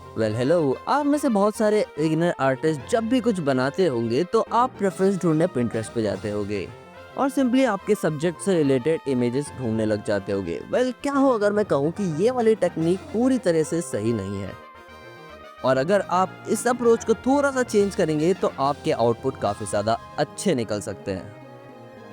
Well hello, आप में से बहुत सारे बिगिनर आर्टिस्ट जब भी कुछ बनाते होंगे तो आप रेफरेंस ढूंढने पिंटरेस्ट पे जाते होगे और सिंपली आपके सब्जेक्ट से रिलेटेड इमेजेस ढूंढने लग जाते होगे। वेल क्या हो अगर मैं कहूँ कि ये वाली टेक्निक पूरी तरह से सही नहीं है, और अगर आप इस अप्रोच को थोड़ा सा चेंज करेंगे तो आपके आउटपुट काफ़ी ज़्यादा अच्छे निकल सकते हैं।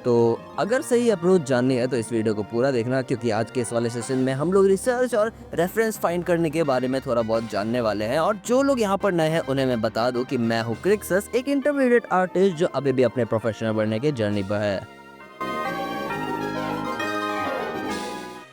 तो अगर सही अप्रोच जाननी है तो इस वीडियो को पूरा देखना, क्योंकि आज के इस वाले सेशन में हम लोग रिसर्च और रेफरेंस फाइंड करने के बारे में थोड़ा बहुत जानने वाले हैं। और जो लोग यहाँ पर नए हैं उन्हें मैं बता दूं कि मैं हूँ क्रिक्सस, एक इंटरमीडिएट आर्टिस्ट जो अभी भी अपने प्रोफेशनल बनने के जर्नी पर है।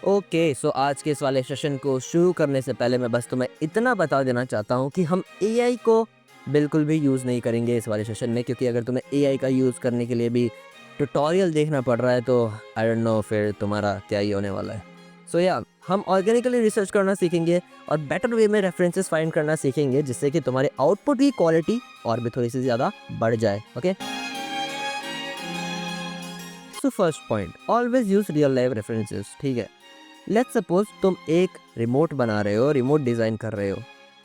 ओके सो आज के इस वाले सेशन को शुरू करने से पहले मैं बस तुम्हें इतना बता देना चाहता हूँ कि हम एआई को बिल्कुल भी यूज़ नहीं करेंगे इस वाले सेशन में, क्योंकि अगर तुम्हें एआई का यूज़ करने के लिए भी ट्यूटोरियल देखना पड़ रहा है तो आई डोंट नो फिर तुम्हारा क्या ही होने वाला है। सो या हम ऑर्गेनिकली रिसर्च करना सीखेंगे और बेटर वे में रेफरेंसेस फाइंड करना सीखेंगे, जिससे कि तुम्हारे आउटपुट की क्वालिटी और भी थोड़ी सी ज़्यादा बढ़ जाए। Okay so first point, always use real life references. ठीक है, लेट्स सपोज तुम एक रिमोट बना रहे हो, रिमोट डिज़ाइन कर रहे हो,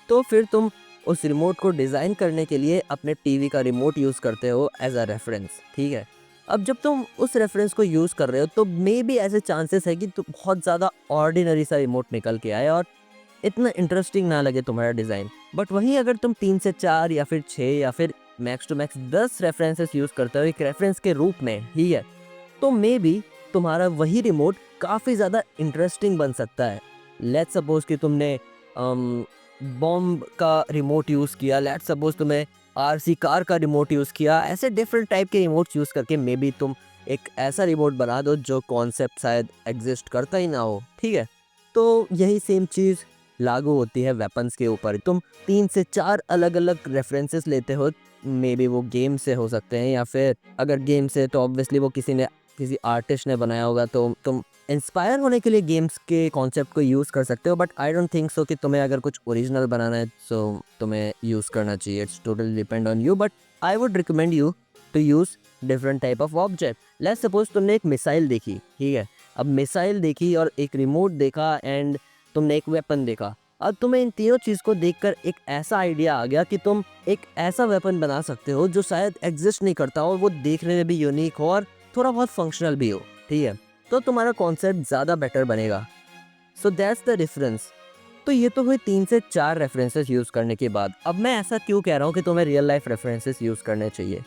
तो फिर तुम उस रिमोट को डिज़ाइन करने के लिए अपने टीवी का रिमोट यूज़ करते हो एज अ रेफरेंस। ठीक है, अब जब तुम उस रेफरेंस को यूज़ कर रहे हो तो मे बी ऐसे चांसेस है कि तुम बहुत ज़्यादा ऑर्डिनरी सा रिमोट निकल के आए और इतना इंटरेस्टिंग ना लगे तुम्हारा डिज़ाइन। बट वहीं अगर तुम 3 से 4 या फिर 6 या फिर max to max 10 references use करते हो एक रेफरेंस के रूप में, ठीक है, तो मे बी तुम्हारा वही रिमोट काफ़ी ज़्यादा इंटरेस्टिंग बन सकता है। लेट्स सपोज कि तुमने बॉम्ब का रिमोट यूज़ किया, लेट्स सपोज तुम्हें आरसी कार का रिमोट यूज़ किया। ऐसे डिफरेंट टाइप के रिमोट यूज़ करके मे बी तुम एक ऐसा रिमोट बना दो जो कॉन्सेप्ट शायद एग्जिस्ट करता ही ना हो। ठीक है, तो यही सेम चीज़ लागू होती है वेपन्स के ऊपर। तुम 3 से 4 अलग अलग रेफरेंसेस लेते हो, मे बी वो गेम से हो सकते हैं, या फिर अगर गेम से तो ऑब्वियसली वो किसी आर्टिस्ट ने बनाया होगा, तो तुम इंस्पायर होने के लिए गेम्स के कॉन्सेप्ट को यूज़ कर सकते हो। But I don't think so कि तुम्हें अगर कुछ ओरिजिनल बनाना है तो तुम्हें यूज़ करना चाहिए। It's totally depend on you, but I would recommend you to use different type of object. Let's suppose तुमने एक मिसाइल देखी, ठीक है, अब मिसाइल देखी और एक रिमोट देखा एंड तुमने एक वेपन देखा। अब तुम्हें इन तीनों चीज़ को देखकर एक ऐसा आइडिया आ गया कि तुम एक ऐसा वेपन बना सकते हो जो शायद एग्जिस्ट नहीं करता हो, वो देखने में भी यूनिक हो और थोड़ा बहुत फंक्शनल भी हो। ठीक है, तो तुम्हारा कॉन्सेप्ट ज़्यादा बेटर बनेगा। So that's the difference. तो ये तो हुए 3 से 4 रेफरेंसेस यूज़ करने के बाद। अब मैं ऐसा क्यों कह रहा हूँ कि तुम्हें रियल लाइफ रेफरेंसेस यूज़ करने चाहिए।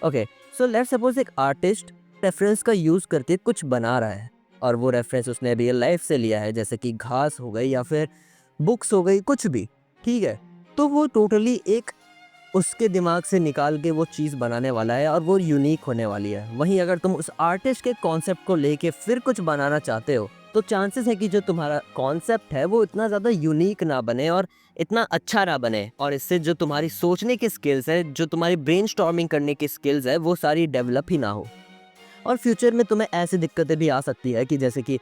ओके सो लेट्स सपोज एक आर्टिस्ट रेफरेंस का यूज़ करके कुछ बना रहा है और वो रेफरेंस उसने रियल लाइफ से लिया है, जैसे कि घास हो गई या फिर बुक्स हो गई, कुछ भी। ठीक है, तो वो टोटली एक उसके दिमाग से निकाल के वो चीज़ बनाने वाला है और वो यूनिक होने वाली है। वहीं अगर तुम उस आर्टिस्ट के कॉन्सेप्ट को लेके फिर कुछ बनाना चाहते हो तो चांसेस है कि जो तुम्हारा कॉन्सेप्ट है वो इतना ज़्यादा यूनिक ना बने और इतना अच्छा ना बने, और इससे जो तुम्हारी सोचने की स्किल्स है, जो तुम्हारी ब्रेनस्टॉर्मिंग करने की स्किल्स है, वो सारी डेवलप ही ना हो। और फ्यूचर में तुम्हें ऐसी दिक्कतें भी आ सकती है कि जैसे कि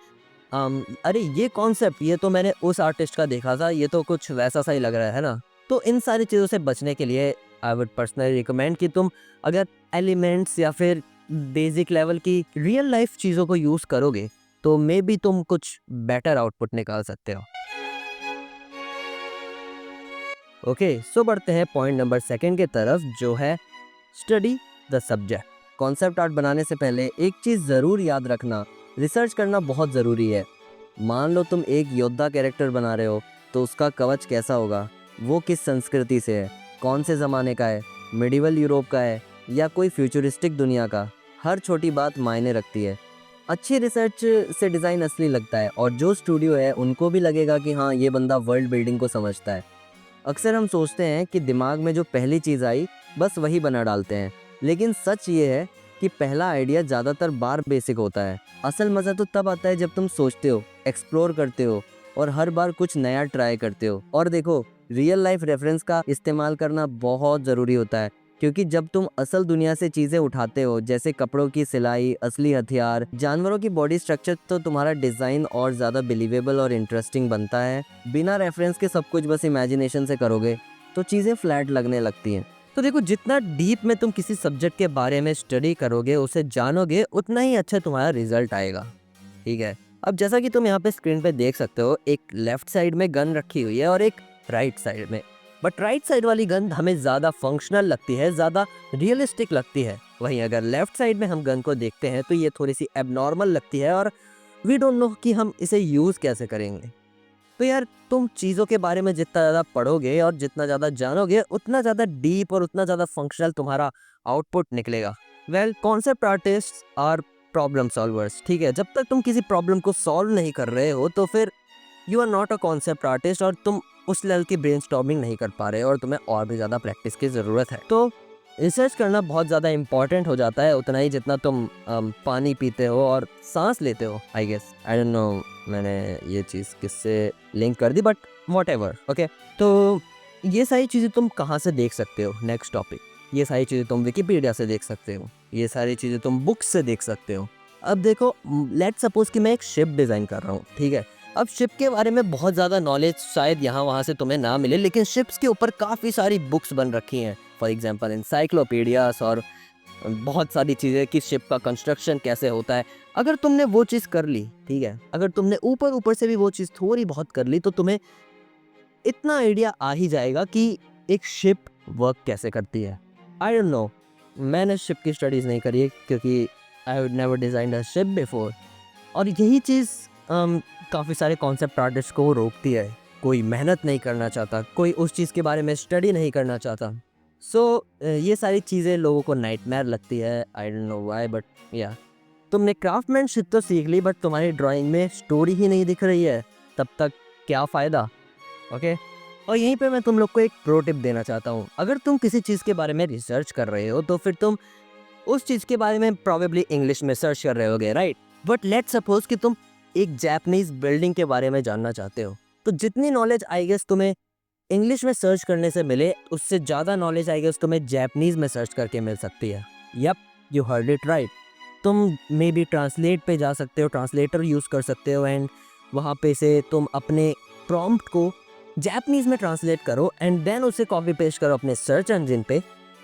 अरे ये कॉन्सेप्ट ये तो मैंने उस आर्टिस्ट का देखा था, ये तो कुछ वैसा सा ही लग रहा है ना। तो इन सारी चीज़ों से बचने के लिए आई वुड पर्सनली रिकमेंड कि तुम अगर एलिमेंट्स या फिर बेसिक लेवल की रियल लाइफ चीज़ों को यूज़ करोगे तो मे बी तुम कुछ बेटर आउटपुट निकाल सकते हो। ओके सो बढ़ते हैं पॉइंट नंबर सेकंड की तरफ, जो है study the subject. Concept art बनाने से पहले एक चीज़ ज़रूर याद रखना, रिसर्च करना बहुत ज़रूरी है। मान लो तुम एक योद्धा कैरेक्टर बना रहे हो, तो उसका कवच कैसा होगा, वो किस संस्कृति से है, कौन से ज़माने का है, मिडिवल यूरोप का है या कोई फ्यूचरिस्टिक दुनिया का। हर छोटी बात मायने रखती है। अच्छी रिसर्च से डिज़ाइन असली लगता है और जो स्टूडियो है उनको भी लगेगा कि हाँ ये बंदा वर्ल्ड बिल्डिंग को समझता है। अक्सर हम सोचते हैं कि दिमाग में जो पहली चीज़ आई बस वही बना डालते हैं, लेकिन सच ये है कि पहला आइडिया ज़्यादातर बार बेसिक होता है। असल मज़ा तो तब आता है जब तुम सोचते हो, एक्सप्लोर करते हो और हर बार कुछ नया ट्राई करते हो। और देखो, रियल लाइफ रेफरेंस का इस्तेमाल करना बहुत ज़रूरी होता है, क्योंकि जब तुम असल दुनिया से चीज़ें उठाते हो, जैसे कपड़ों की सिलाई, असली हथियार, जानवरों की बॉडी स्ट्रक्चर, तो तुम्हारा डिज़ाइन और ज़्यादा बिलीवेबल और इंटरेस्टिंग बनता है। बिना रेफरेंस के सब कुछ बस इमेजिनेशन से करोगे तो चीज़ें फ्लैट लगने लगती हैं। तो देखो, जितना डीप में तुम किसी सब्जेक्ट के बारे में स्टडी करोगे, उसे जानोगे, उतना ही अच्छा तुम्हारा रिजल्ट आएगा। ठीक है, अब जैसा कि तुम यहाँ पे स्क्रीन पे देख सकते हो, एक लेफ्ट साइड में गन रखी हुई है और एक राइट साइड में, बट राइट साइड वाली गन हमें ज़्यादा फंक्शनल लगती है, ज़्यादा रियलिस्टिक लगती है। वहीं अगर लेफ्ट साइड में हम गन को देखते हैं तो ये थोड़ी सी एबनॉर्मल लगती है और वी डोंट नो कि हम इसे यूज़ कैसे करेंगे। तो यार तुम चीज़ों के बारे में जितना ज़्यादा पढ़ोगे और जितना ज़्यादा जानोगे उतना ज़्यादा डीप और उतना ज़्यादा फंक्शनल तुम्हारा आउटपुट निकलेगा। वेल, कॉन्सेप्ट आर्टिस्ट और प्रॉब्लम सॉल्वर्स, ठीक है, जब तक तुम किसी प्रॉब्लम को सॉल्व नहीं कर रहे हो तो फिर you are not a concept artist और तुम उस लेवल की ब्रेनस्टॉर्मिंग नहीं कर पा रहे हो और तुम्हें और भी ज़्यादा प्रैक्टिस की ज़रूरत है। तो रिसर्च करना बहुत ज़्यादा इंपॉर्टेंट हो जाता है, उतना ही जितना तुम पानी पीते हो और सांस लेते हो। I guess, I don't know मैंने ये चीज़ किससे लिंक कर दी, बट व्हाटएवर। ओके, तो ये सारी चीज़ें तुम कहाँ से देख सकते हो? नेक्स्ट टॉपिक, ये सारी चीज़ें तुम विकिपीडिया से देख सकते हो, ये सारी चीज़ें तुम बुक्स से देख सकते हो। अब देखो, लेट्स सपोज कि मैं एक शिप डिज़ाइन कर रहा हूँ, ठीक है। अब शिप के बारे में बहुत ज़्यादा नॉलेज शायद यहाँ वहाँ से तुम्हें ना मिले, लेकिन शिप्स के ऊपर काफ़ी सारी बुक्स बन रखी हैं, फॉर एग्जांपल एनसाइक्लोपीडियास और बहुत सारी चीज़ें कि शिप का कंस्ट्रक्शन कैसे होता है। अगर तुमने वो चीज़ कर ली, ठीक है, अगर तुमने ऊपर ऊपर से भी वो चीज़ थोड़ी बहुत कर ली तो तुम्हें इतना आइडिया आ ही जाएगा कि एक शिप वर्क कैसे करती है। आई डोंट नो, मैंने शिप की स्टडीज़ नहीं करी है क्योंकि I would never designed a ship before, और यही चीज़ काफ़ी सारे कॉन्सेप्ट आर्टिस्ट को रोकती है। कोई मेहनत नहीं करना चाहता, कोई उस चीज़ के बारे में स्टडी नहीं करना चाहता। सो ये सारी चीज़ें लोगों को नाइटमेयर लगती है। आई डोंट नो व्हाई, बट या तुमने क्राफ्टमैनशिप तो सीख ली बट तुम्हारी ड्राइंग में स्टोरी ही नहीं दिख रही है, तब तक क्या फ़ायदा? ओके, और यहीं पे मैं तुम लोग को एक प्रो टिप देना चाहता हूँ। अगर तुम किसी चीज़ के बारे में रिसर्च कर रहे हो तो फिर तुम उस चीज़ के बारे में प्रॉबेबली इंग्लिश में सर्च कर रहे होगे, राइट? बट लेट्स सपोज कि तुम एक जापानीज बिल्डिंग के बारे में जानना चाहते हो, तो जितनी नॉलेज आई गेस तुम्हें इंग्लिश में सर्च करने से मिले, उससे ज़्यादा नॉलेज आई गेस तुम्हें जापानीज में सर्च करके मिल सकती है। Yup, you heard it right. तुम मे बी ट्रांसलेट पे जा सकते हो, ट्रांसलेटर यूज़ कर सकते हो एंड वहाँ पे से तुम अपने प्रॉम्प्ट को जापानीज में ट्रांसलेट करो एंड देन उसे कॉपी पेस्ट करो अपने सर्च इंजन पे।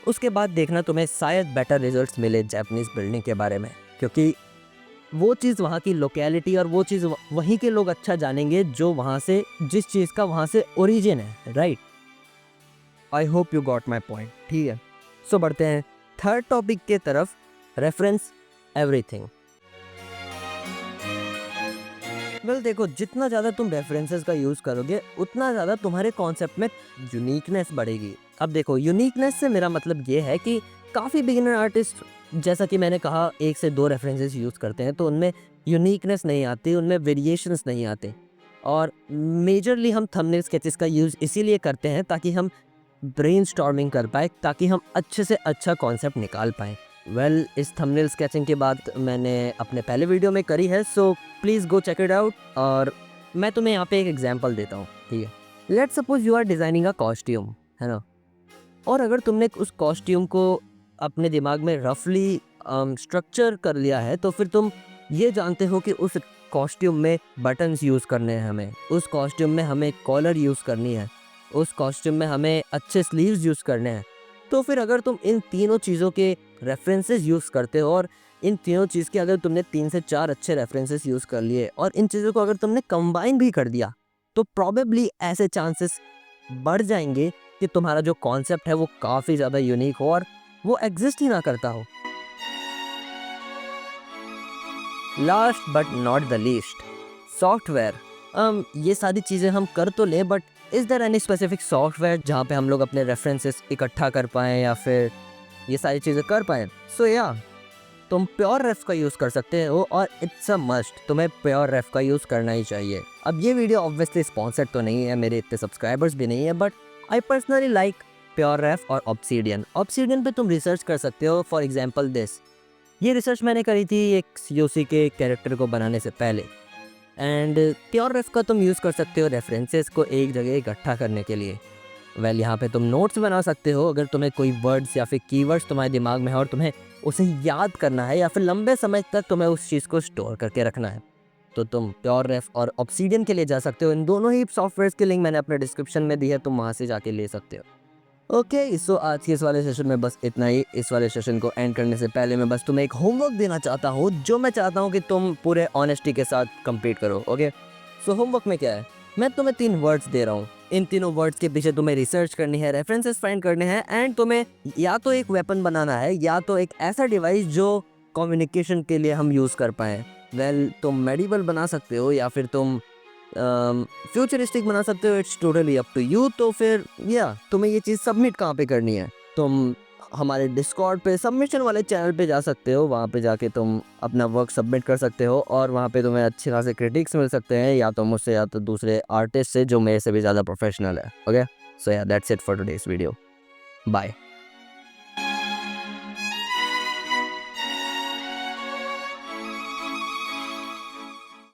उसके बाद देखना तुम्हें शायद बेटर रिजल्ट्स मिले जापानीज बिल्डिंग के बारे में, क्योंकि वो चीज़ वहाँ की लोकेलिटी और वो चीज़ वहीं के लोग अच्छा जानेंगे जो वहाँ से, जिस चीज़ का वहाँ से ओरिजिन है, right? I hope you got my point, ठीक है। सो बढ़ते हैं थर्ड टॉपिक के तरफ, रेफरेंस एवरीथिंग। वेल देखो, जितना ज़्यादा तुम रेफरेंसेस का यूज़ करोगे उतना ज़्यादा तुम्हारे कॉन्सेप्ट में यूनिकनेस बढ़ेगी। अब देखो, यूनिकनेस से मेरा मतलब ये है कि काफ़ी बिगिनर आर्टिस्ट, जैसा कि मैंने कहा, 1 से 2 रेफरेंसेस यूज़ करते हैं तो उनमें यूनिकनेस नहीं आती, उनमें वेरिएशंस नहीं आते। और मेजरली हम थंबनेल स्केचेस का यूज़ इसीलिए करते हैं ताकि हम ब्रेनस्टॉर्मिंग कर पाए, ताकि हम अच्छे से अच्छा कॉन्सेप्ट निकाल पाएँ। वेल, इस थंबनेल स्केचिंग की बात मैंने अपने पहले वीडियो में करी है, so please go check it out. और मैं तुम्हें यहाँ पे एक एग्जांपल देता हूँ, ठीक है। Let's suppose you are designing a costume, है ना, और अगर तुमने उस कॉस्ट्यूम को अपने दिमाग में रफली स्ट्रक्चर कर लिया है तो फिर तुम ये जानते हो कि उस कॉस्ट्यूम में बटन्स यूज़ करने हैं हमें, उस कॉस्ट्यूम में हमें कॉलर यूज़ करनी है, उस कॉस्ट्यूम में हमें अच्छे स्लीव्स यूज़ करने हैं। तो फिर अगर तुम इन तीनों चीज़ों के रेफरेंसेस यूज़ करते हो और इन तीनों चीज़ के अगर तुमने 3 से 4 अच्छे रेफरेंसेस यूज़ कर लिए और इन चीज़ों को अगर तुमने कंबाइन भी कर दिया, तो प्रॉबेबली ऐसे चांसेस बढ़ जाएंगे कि तुम्हारा जो कॉन्सेप्ट है वो काफ़ी ज़्यादा यूनिक हो और वो एग्जिस्ट ही ना करता हो। Last but not the least, software. ये सारी चीज़ें हम कर तो लें, but is there any specific software जहाँ पे हम लोग अपने रेफरेंसेस इकट्ठा कर पाएँ या फिर ये सारी चीज़ें कर पाएँ? सो या तुम प्योर रेफ का यूज़ कर सकते हो और इट्स अ मस्ट, तुम्हें प्योर रेफ का यूज़ करना ही चाहिए। अब ये वीडियो ऑब्वियसली स्पॉन्सर्ड तो नहीं है, मेरे इतने सब्सक्राइबर्स भी नहीं है, but I personally like PureRef और ऑब्सीडियन। ऑब्सीडियन पे तुम रिसर्च कर सकते हो, फॉर एग्जांपल दिस। ये रिसर्च मैंने करी थी एक सीओसी के कैरेक्टर को बनाने से पहले। एंड प्योर रेफ का तुम यूज़ कर सकते हो रेफरेंसेस को एक जगह इकट्ठा करने के लिए। वेल, यहाँ पे तुम नोट्स बना सकते हो अगर तुम्हें कोई वर्ड्स या फिर कीवर्ड्स तुम्हारे दिमाग में है और तुम्हें उसे याद करना है या फिर लंबे समय तक तुम्हें उस चीज़ को स्टोर करके रखना है, तो तुम प्योर रेफ और ऑब्सीडियन के लिए जा सकते हो। इन दोनों ही सॉफ्टवेयर्स की लिंक मैंने अपने डिस्क्रिप्शन में दी है, तुम वहाँ से जाके ले सकते हो। ओके, सो आज के इस वाले सेशन में बस इतना ही। इस वाले सेशन को एंड करने से पहले मैं बस तुम्हें एक होमवर्क देना चाहता हूँ, जो मैं चाहता हूँ कि तुम पूरे ऑनेस्टी के साथ कंप्लीट करो। ओके, सो होमवर्क में क्या है, मैं तुम्हें 3 वर्ड्स दे रहा हूँ, इन तीनों वर्ड्स के पीछे तुम्हें रिसर्च करनी है, रेफरेंसेस फाइंड करने हैं, एंड तुम्हें या तो एक वेपन बनाना है या तो एक ऐसा डिवाइस जो कम्युनिकेशन के लिए हम यूज़ कर पाएँ। वेल, तुम मेडिवल बना सकते हो या फिर तुम फ्यूचरिस्टिक बना सकते हो, it's totally up to you. तो फिर या तुम्हें ये चीज़ सबमिट कहाँ पे करनी है? तुम हमारे डिस्कॉर्ड पे सबमिशन वाले चैनल पे जा सकते हो, वहाँ पे जाके तुम अपना वर्क सबमिट कर सकते हो और वहाँ पे तुम्हें अच्छे खासे क्रिटिक्स मिल सकते हैं, या तो मुझसे या तो दूसरे आर्टिस्ट से जो मेरे से भी ज़्यादा प्रोफेशनल है। ओके, सो या that's it for today's video. Bye.